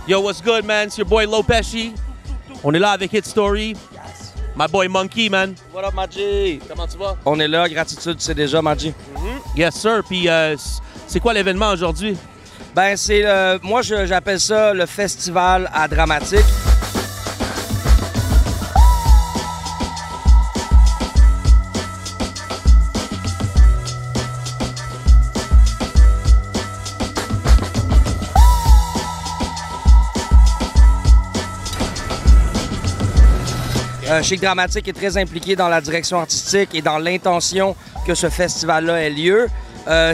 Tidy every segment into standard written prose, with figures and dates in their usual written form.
Yo, what's good, man? It's your boy Lopeshi. On est là avec Hit Story. Yes. My boy Monkey, man. What up, Maggi? Comment tu vas? On est là, gratitude, c'est déjà, Maggi. Yes, sir. Puis, c'est quoi l'événement aujourd'hui? Ben, c'est, moi, j'appelle ça le festival à dramatique. Chic Dramatique est très impliqué dans la direction artistique et dans l'intention que ce festival-là ait lieu.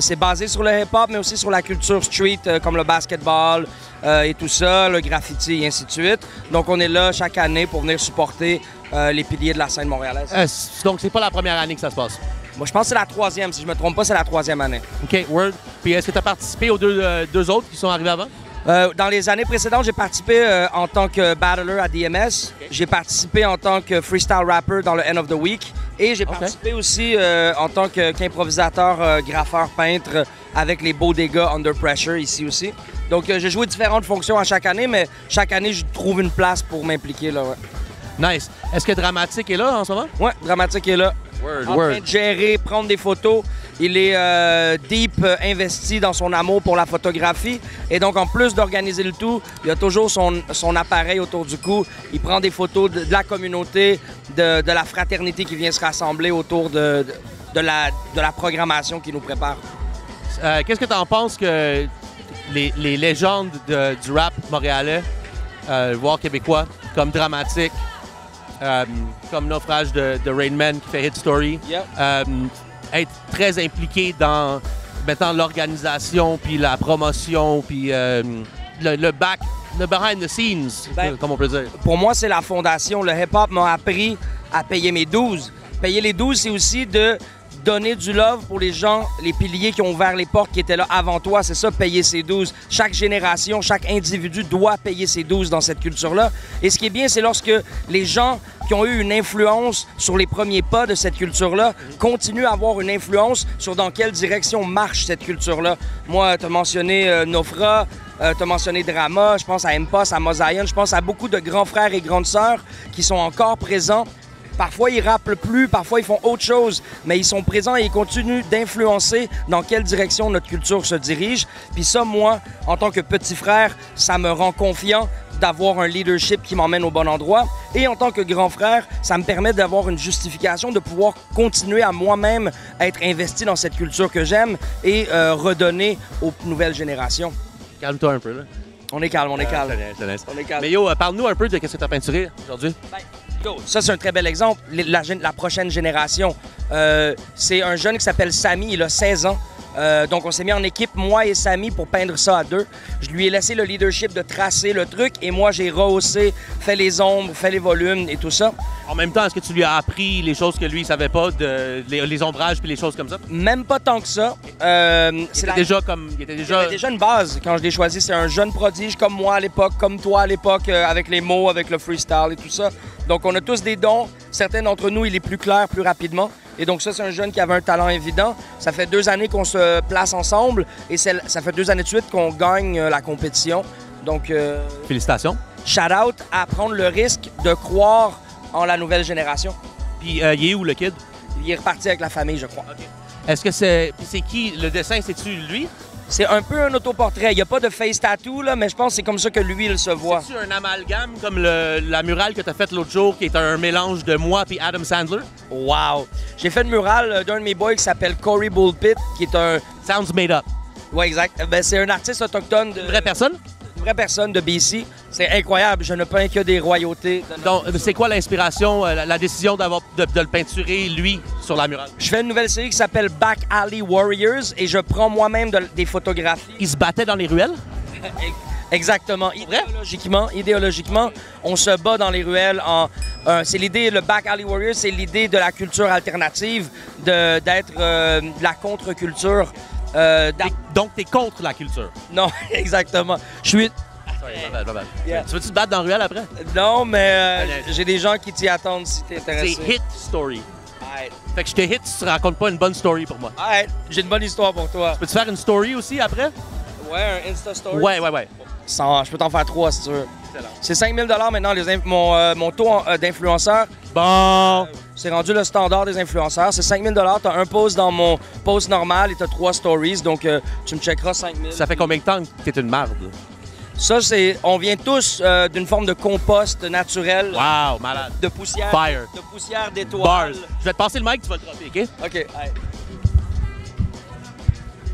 C'est basé sur le hip-hop, mais aussi sur la culture street, comme le basketball et tout ça, le graffiti et ainsi de suite. Donc, on est là chaque année pour venir supporter les piliers de la scène montréalaise. Donc, c'est pas la première année que ça se passe? Moi, je pense que c'est la troisième. Si je me trompe pas, c'est la troisième année. OK, word. Puis, est-ce que tu as participé aux deux autres qui sont arrivés avant? Dans les années précédentes, j'ai participé en tant que battler à DMS. Okay. J'ai participé en tant que freestyle rapper dans le End of the Week. Et j'ai participé aussi en tant qu'improvisateur, graffeur, peintre avec les Bodega Under Pressure ici aussi. Donc, j'ai joué différentes fonctions à chaque année, mais chaque année, je trouve une place pour m'impliquer là. Ouais. Nice. Est-ce que Dramatique est là en ce moment? Oui, Dramatique est là. En train de gérer, prendre des photos. Il est deep investi dans son amour pour la photographie. Et donc, en plus d'organiser le tout, il a toujours son appareil autour du cou. Il prend des photos de la communauté, de la fraternité qui vient se rassembler autour de la programmation qui nous prépare. Qu'est-ce que tu en penses que les légendes du rap montréalais, voire québécois, comme Dramatique, comme Naufrage de Rain Man qui fait Hit Story, être très impliqué dans maintenant l'organisation, puis la promotion, puis le behind the scenes, comme on peut dire. Pour moi, c'est la fondation. Le hip-hop m'a appris à payer mes 12. Payer les 12, c'est aussi de donner du love pour les gens, les piliers qui ont ouvert les portes, qui étaient là avant toi. C'est ça, payer ses 12. Chaque génération, chaque individu doit payer ses 12 dans cette culture-là. Et ce qui est bien, c'est lorsque les gens qui ont eu une influence sur les premiers pas de cette culture-là continuent à avoir une influence sur dans quelle direction marche cette culture-là. Moi, tu as mentionné Nofra, tu as mentionné Drama, je pense à Impost, à Mosaïen, je pense à beaucoup de grands frères et grandes sœurs qui sont encore présents. Parfois, ils rappent plus, parfois, ils font autre chose, mais ils sont présents et ils continuent d'influencer dans quelle direction notre culture se dirige. Puis ça, moi, en tant que petit frère, ça me rend confiant d'avoir un leadership qui m'emmène au bon endroit. Et en tant que grand frère, ça me permet d'avoir une justification de pouvoir continuer à moi-même être investi dans cette culture que j'aime et redonner aux nouvelles générations. Calme-toi un peu, là. On est calme, on est calme. On est calme. Mais yo, parle-nous un peu de ce que tu as peinturé aujourd'hui. Ça, c'est un très bel exemple. La prochaine génération, c'est un jeune qui s'appelle Samy, il a 16 ans. Donc, on s'est mis en équipe, moi et Samy, pour peindre ça à deux. Je lui ai laissé le leadership de tracer le truc et moi, j'ai rehaussé, fait les ombres, fait les volumes et tout ça. En même temps, est-ce que tu lui as appris les choses que lui, il savait pas, les ombrages puis les choses comme ça? Même pas tant que ça. Il était déjà une base quand je l'ai choisi. C'est un jeune prodige comme moi à l'époque, comme toi à l'époque, avec les mots, avec le freestyle et tout ça. Donc, on a tous des dons. Certains d'entre nous, il est plus clair plus rapidement. Et donc ça, c'est un jeune qui avait un talent évident. Ça fait 2 années qu'on se place ensemble et ça fait 2 années de suite qu'on gagne la compétition. Donc, félicitations. Shout out à prendre le risque de croire en la nouvelle génération. Puis, il est où, le kid? Il est reparti avec la famille, je crois. Okay. Est-ce que c'est qui? Le dessin, c'est-tu lui? C'est un peu un autoportrait. Il n'y a pas de face tattoo, là, mais je pense que c'est comme ça que lui, il se voit. C'est-tu un amalgame comme la murale que tu as faite l'autre jour, qui est un mélange de moi et Adam Sandler? Wow! J'ai fait une murale d'un de mes boys qui s'appelle Corey Bullpit, qui est un... Sounds made up. Oui, exact. Ben, c'est un artiste autochtone de... Une vraie personne? Une vraie personne de BC. C'est incroyable. Je ne peins que des royautés. Donc, c'est quoi l'inspiration, la décision de le peinturer, lui, sur la murale? Je fais une nouvelle série qui s'appelle Back Alley Warriors et je prends moi-même des photographies. Il se battait dans les ruelles? Exactement. Idéologiquement, on se bat dans les ruelles. C'est l'idée, le Back Alley Warriors, c'est l'idée de la culture alternative, d'être la contre-culture. Donc, t'es contre la culture? Non, exactement. Je suis... Yeah. Tu veux-tu te battre dans la ruelle après? Non, mais j'ai des gens qui t'y attendent si t'es intéressé. C'est Hit Story. Fait que je te hit si tu racontes pas une bonne story pour moi. J'ai une bonne histoire pour toi. Peux-tu faire une story aussi après? Ouais, un Insta Story. Ouais. Je peux t'en faire 3 si tu veux. Excellent. C'est 5 000 maintenant, mon taux d'influenceur. Bon. C'est rendu le standard des influenceurs. C'est 5 000 Tu as un post dans mon post normal et tu as 3 stories. Donc, tu me checkeras 5 000. Ça fait combien de temps que t'es une marde? Ça, on vient tous d'une forme de compost naturel. Wow, malade. De poussière. Fire. De poussière d'étoiles. Bars. Je vais te passer le mic, tu vas le dropper, OK? OK. Hey.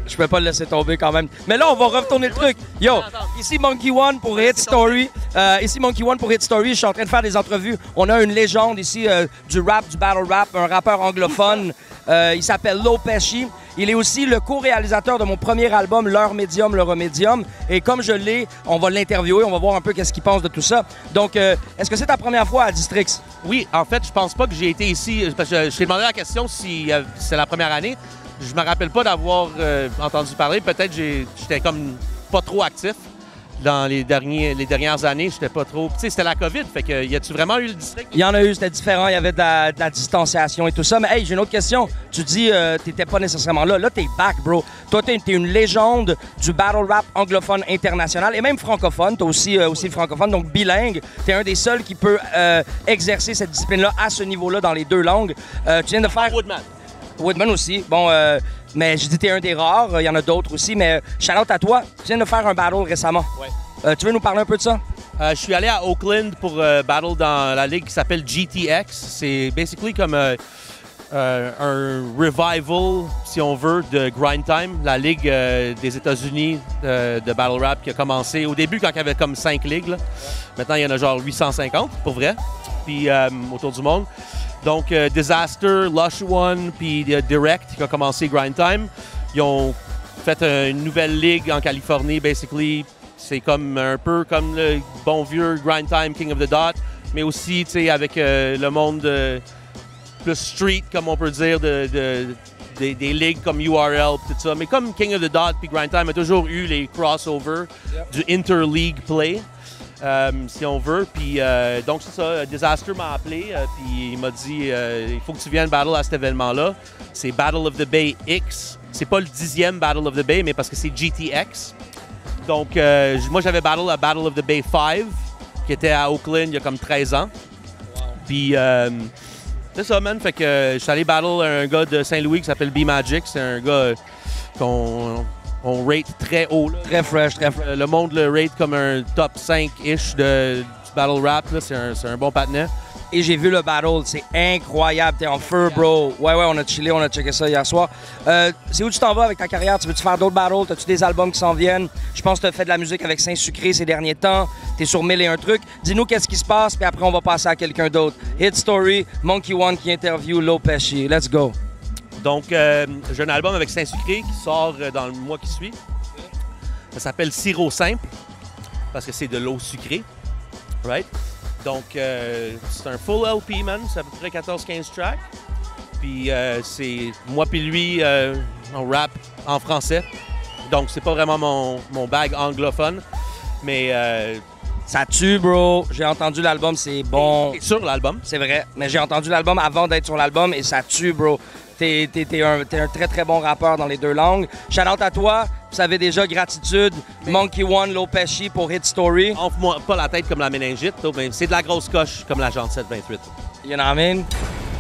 Je peux pas le laisser tomber quand même. Mais là, on va retourner le truc. Yo, ici Monkey One pour Hit Story. Je suis en train de faire des entrevues. On a une légende ici du rap, du battle rap, un rappeur anglophone. Il s'appelle Low Pesci. Il est aussi le co-réalisateur de mon premier album, Leur Médium, Le Remédium. Et comme je l'ai, on va l'interviewer, on va voir un peu qu'est-ce qu'il pense de tout ça. Donc, est-ce que c'est ta première fois à Districts? Oui, en fait, je pense pas que j'ai été ici, parce que je t'ai demandé la question si c'est la première année. Je me rappelle pas d'avoir entendu parler. Peut-être j'étais comme pas trop actif dans les dernières années. J'étais pas trop... Tu sais, c'était la COVID, fait que y a-tu vraiment eu le district? Il y en a eu, c'était différent. Il y avait de la distanciation et tout ça. Mais hey, j'ai une autre question. Tu dis t'étais pas nécessairement là. Là, t'es back, bro. Toi, t'es une légende du battle rap anglophone international et même francophone. T'as aussi le francophone, donc bilingue. T'es un des seuls qui peut exercer cette discipline-là à ce niveau-là dans les 2 langues. Tu viens de faire... Woodman aussi. Bon, mais j'ai dit t'es un des rares. Il y en a d'autres aussi. Mais shout-out à toi. Tu viens de faire un battle récemment. Ouais. Tu veux nous parler un peu de ça? Je suis allé à Oakland pour battle dans la ligue qui s'appelle GTX. C'est basically comme un revival, si on veut, de Grind Time, la ligue des États-Unis de battle rap qui a commencé au début quand il y avait comme 5 ligues. Là. Maintenant, il y en a genre 850, pour vrai, puis autour du monde. Donc, Disaster, Lush One, puis Direct, qui a commencé Grind Time. Ils ont fait une nouvelle ligue en Californie, basically. C'est comme un peu comme le bon vieux Grind Time, King of the Dot, mais aussi, tu sais, avec le monde plus street, comme on peut dire, des ligues comme URL, tout ça. Mais comme King of the Dot puis Grind Time a toujours eu les crossovers du inter-league play. Si on veut. Puis donc, c'est ça. Disaster m'a appelé, puis il m'a dit il faut que tu viennes battle à cet événement-là. C'est Battle of the Bay X. C'est pas le 10e Battle of the Bay, mais parce que c'est GTX. Donc, moi, j'avais battle à Battle of the Bay 5, qui était à Oakland il y a comme 13 ans. Wow. Puis, c'est ça, man. Fait que je suis allé battle un gars de Saint-Louis qui s'appelle B-Magic. C'est un gars qu'on rate très haut. Là. Très fresh, très fresh. Le monde le rate comme un top 5-ish du battle rap. C'est un bon partenaire. Et j'ai vu le battle, c'est incroyable. T'es en feu, bro. Ouais, on a chillé, on a checké ça hier soir. C'est où tu t'en vas avec ta carrière? Tu veux-tu faire d'autres battles? T'as-tu des albums qui s'en viennent? Je pense que t'as fait de la musique avec Saint-Sucré ces derniers temps. T'es sur 1001 trucs. Dis-nous qu'est-ce qui se passe, puis après, on va passer à quelqu'un d'autre. Hit Story, Monkey One qui interview Low Pesci. Let's go. Donc, j'ai un album avec Saint-Sucré qui sort dans le mois qui suit. Ça s'appelle Sirop Simple, parce que c'est de l'eau sucrée. Right? Donc, c'est un full LP, man. C'est à peu près 14-15 tracks. Puis, c'est moi puis lui, on rap en français. Donc, c'est pas vraiment mon bag anglophone. Mais... ça tue, bro. J'ai entendu l'album, c'est bon. T'es sur l'album? C'est vrai. Mais j'ai entendu l'album avant d'être sur l'album et ça tue, bro. T'es un très, très bon rappeur dans les 2 langues. Shout-out à toi. Vous savez déjà, gratitude. Monkey One, Low Pesci pour Hit Story. Enfle-moi pas la tête comme la méningite, mais c'est de la grosse coche comme la Jante 728. You know what I mean?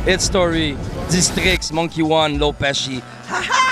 Hit Story, Districts, Monkey One, Low Pesci. Ha ha!